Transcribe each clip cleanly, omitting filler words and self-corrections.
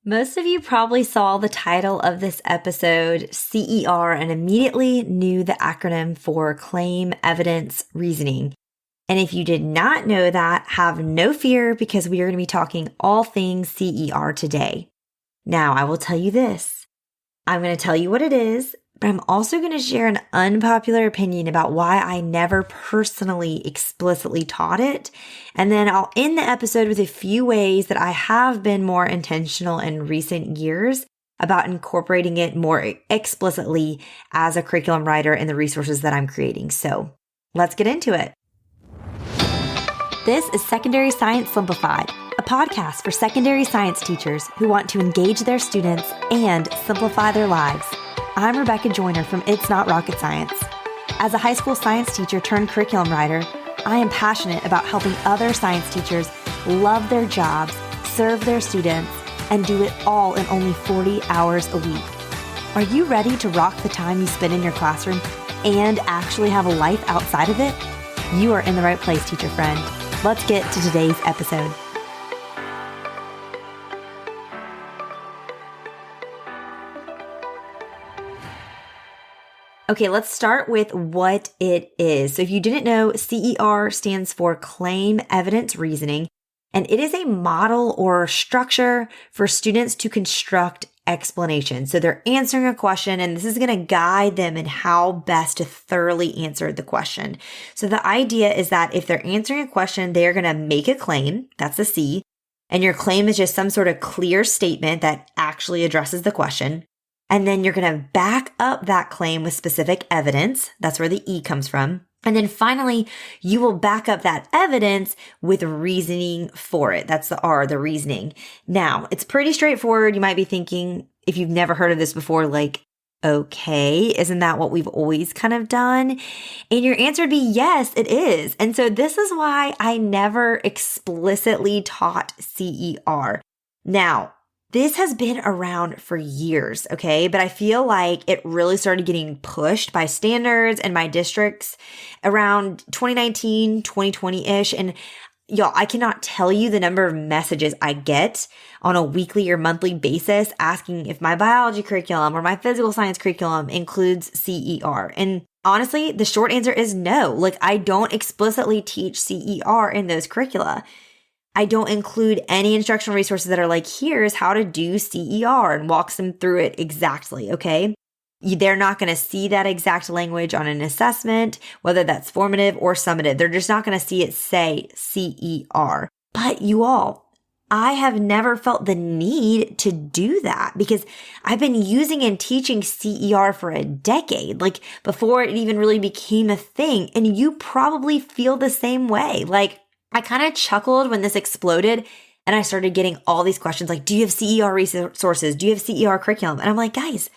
Most of you probably saw the title of this episode, CER, and immediately knew the acronym for Claim, Evidence, Reasoning. And if you did not know that, have no fear because we are going to be talking all things CER today. Now, I will tell you this. I'm going to tell you what it is, but I'm also going to share an unpopular opinion about why I never personally explicitly taught it. And then I'll end the episode with a few ways that I have been more intentional in recent years about incorporating it more explicitly as a curriculum writer in the resources that I'm creating. So let's get into it. This is Secondary Science Simplified, a podcast for secondary science teachers who want to engage their students and simplify their lives. I'm Rebecca Joyner from It's Not Rocket Science. As a high school science teacher turned curriculum writer, I am passionate about helping other science teachers love their jobs, serve their students, and do it all in only 40 hours a week. Are you ready to rock the time you spend in your classroom and actually have a life outside of it? You are in the right place, teacher friend. Let's get to today's episode. Okay, let's start with what it is. So if you didn't know, CER stands for Claim, Evidence, Reasoning, and it is a model or structure for students to construct explanations. So they're answering a question, and this is going to guide them in how best to thoroughly answer the question. So the idea is that if they're answering a question, they're going to make a claim. That's the C. And your claim is just some sort of clear statement that actually addresses the question. And then you're going to back up that claim with specific evidence. That's where the E comes from. And then finally, you will back up that evidence with reasoning for it. That's the R, the reasoning. Now, it's pretty straightforward. You might be thinking, if you've never heard of this before, like, okay, isn't that what we've always kind of done? And your answer would be yes, it is. And so this is why I never explicitly taught CER. Now, this has been around for years, okay? But I feel like it really started getting pushed by standards and my districts around 2019, 2020-ish. And y'all, I cannot tell you the number of messages I get on a weekly or monthly basis asking if my biology curriculum or my physical science curriculum includes CER. And honestly, the short answer is no. Like, I don't explicitly teach CER in those curricula. I don't include any instructional resources that are like, here's how to do CER and walks them through it exactly, okay? They're not going to see that exact language on an assessment, whether that's formative or summative. They're just not going to see it say CER. But you all, I have never felt the need to do that because I've been using and teaching CER for a decade, like before it even really became a thing. And you probably feel the same way. Like, I kind of chuckled when this exploded and I started getting all these questions like, do you have CER resources? Do you have CER curriculum? And I'm like, guys,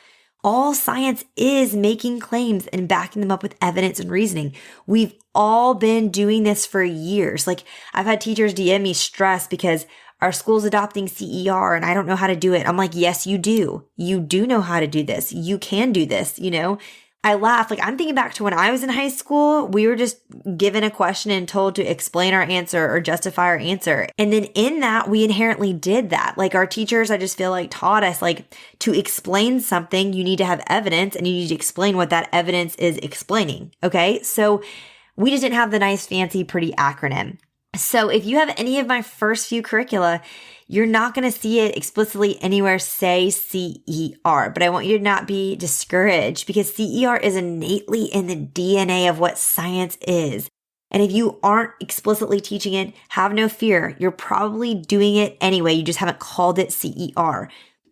all science is making claims and backing them up with evidence and reasoning. We've all been doing this for years. Like, I've had teachers DM me stressed because our school's adopting CER and I don't know how to do it. I'm like, yes, you do. You do know how to do this. You can do this, you know? I laugh. Like, I'm thinking back to when I was in high school, we were just given a question and told to explain our answer or justify our answer. And then in that, we inherently did that. Like, our teachers, I just feel like taught us, like, to explain something, you need to have evidence and you need to explain what that evidence is explaining. Okay. So we just didn't have the nice, fancy, pretty acronym. So if you have any of my first few curricula, you're not going to see it explicitly anywhere say CER, but I want you to not be discouraged because CER is innately in the DNA of what science is. And if you aren't explicitly teaching it, have no fear. You're probably doing it anyway. You just haven't called it CER.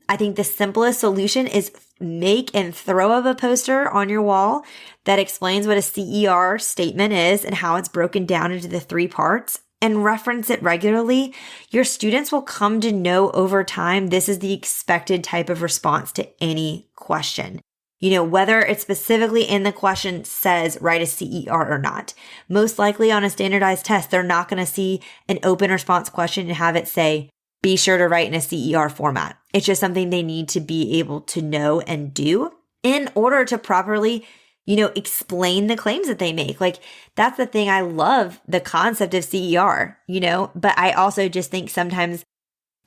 I think the simplest solution is make and throw up a poster on your wall that explains what a CER statement is and how it's broken down into the 3 parts. And reference it regularly, your students will come to know over time this is the expected type of response to any question. You know, whether it specifically in the question says write a CER or not. Most likely on a standardized test, they're not going to see an open response question and have it say, be sure to write in a CER format. It's just something they need to be able to know and do in order to properly explain the claims that they make. Like, that's the thing. I love the concept of CER, but I also just think sometimes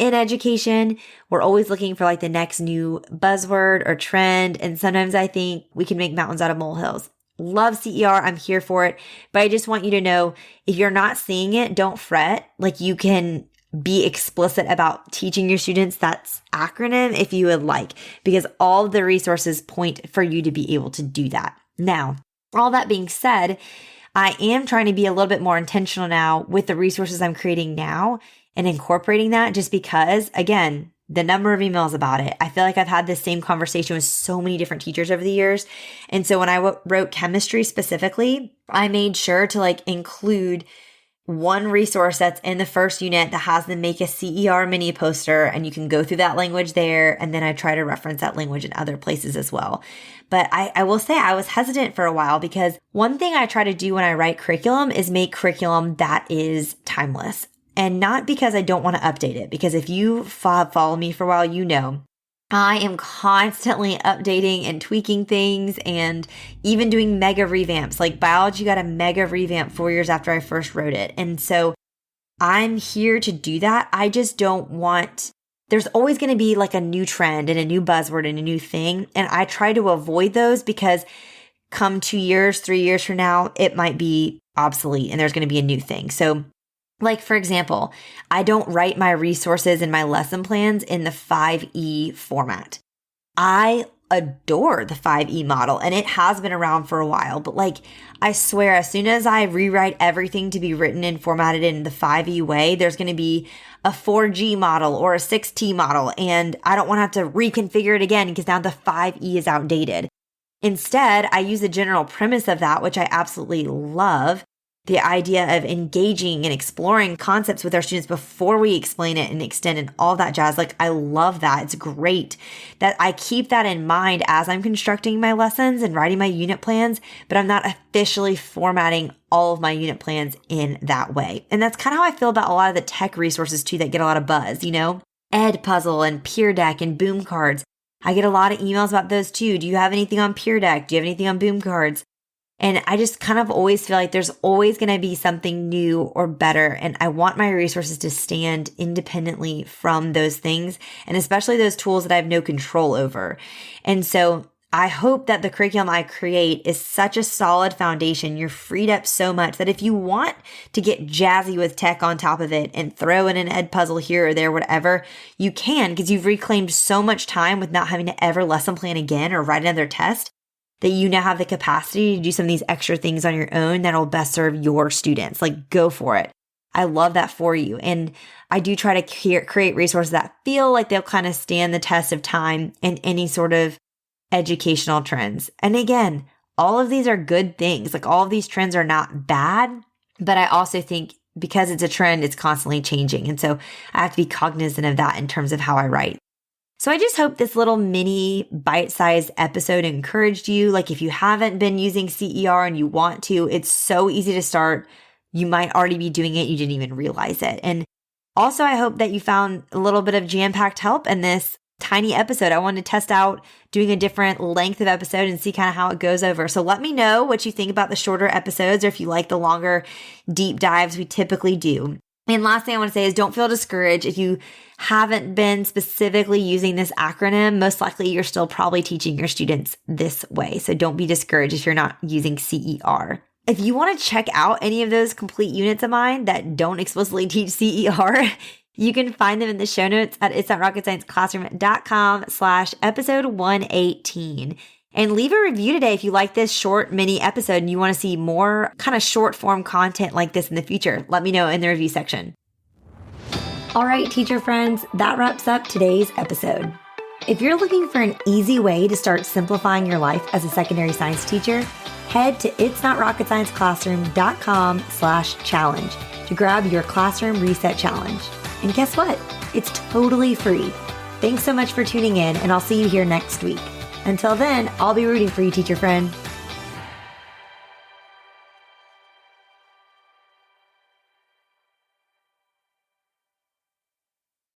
in education, we're always looking for like the next new buzzword or trend. And sometimes I think we can make mountains out of molehills. Love CER. I'm here for it. But I just want you to know, if you're not seeing it, don't fret. Like, you can be explicit about teaching your students that's acronym if you would like, because all the resources point for you to be able to do that. Now, all that being said, I am trying to be a little bit more intentional now with the resources I'm creating now and incorporating that, just because, again, the number of emails about it. I feel like I've had this same conversation with so many different teachers over the years. And so when I wrote chemistry specifically, I made sure to like include one resource that's in the first unit that has them make a CER mini poster, and you can go through that language there. And then I try to reference that language in other places as well. But I will say I was hesitant for a while, because one thing I try to do when I write curriculum is make curriculum that is timeless. And not because I don't want to update it, because if you follow me for a while, you know I am constantly updating and tweaking things, and even doing mega revamps. Like biology got a mega revamp 4 years after I first wrote it. And so I'm here to do that. I just don't want, there's always going to be like a new trend and a new buzzword and a new thing. And I try to avoid those, because come 2 years, 3 years from now, it might be obsolete and there's going to be a new thing. So like, for example, I don't write my resources and my lesson plans in the 5E format. I adore the 5E model, and it has been around for a while, but like, I swear, as soon as I rewrite everything to be written and formatted in the 5E way, there's going to be a 4G model or a 6T model, and I don't want to have to reconfigure it again, because now the 5E is outdated. Instead, I use the general premise of that, which I absolutely love. The idea of engaging and exploring concepts with our students before we explain it and extend and all that jazz. Like, I love that. It's great that I keep that in mind as I'm constructing my lessons and writing my unit plans, but I'm not officially formatting all of my unit plans in that way. And that's kind of how I feel about a lot of the tech resources too that get a lot of buzz, you know, Edpuzzle and Peer Deck and Boom Cards. I get a lot of emails about those too. Do you have anything on Peer Deck? Do you have anything on Boom Cards? And I just kind of always feel like there's always going to be something new or better. And I want my resources to stand independently from those things, and especially those tools that I have no control over. And so I hope that the curriculum I create is such a solid foundation. You're freed up so much that if you want to get jazzy with tech on top of it and throw in an Edpuzzle here or there, whatever, you can, because you've reclaimed so much time with not having to ever lesson plan again or write another test, that you now have the capacity to do some of these extra things on your own that'll best serve your students. Like, go for it. I love that for you. And I do try to create resources that feel like they'll kind of stand the test of time and any sort of educational trends. And again, all of these are good things. Like, all of these trends are not bad, but I also think because it's a trend, it's constantly changing. And so I have to be cognizant of that in terms of how I write. So I just hope this little mini bite-sized episode encouraged you. Like, if you haven't been using CER and you want to, it's so easy to start. You might already be doing it. You didn't even realize it. And also, I hope that you found a little bit of jam-packed help in this tiny episode. I wanted to test out doing a different length of episode and see kind of how it goes over. So let me know what you think about the shorter episodes, or if you like the longer deep dives we typically do. And last thing I want to say is, don't feel discouraged if you haven't been specifically using this acronym. Most likely you're still probably teaching your students this way. So don't be discouraged if you're not using CER. If you want to check out any of those complete units of mine that don't explicitly teach CER, you can find them in the show notes at itsnotrocketscienceclassroom.com/episode 118. And leave a review today if you like this short mini episode and you want to see more kind of short form content like this in the future. Let me know in the review section. All right, teacher friends, that wraps up today's episode. If you're looking for an easy way to start simplifying your life as a secondary science teacher, head to itsnotrocketscienceclassroom.com/challenge to grab your classroom reset challenge. And guess what? It's totally free. Thanks so much for tuning in, and I'll see you here next week. Until then, I'll be rooting for you, teacher friend.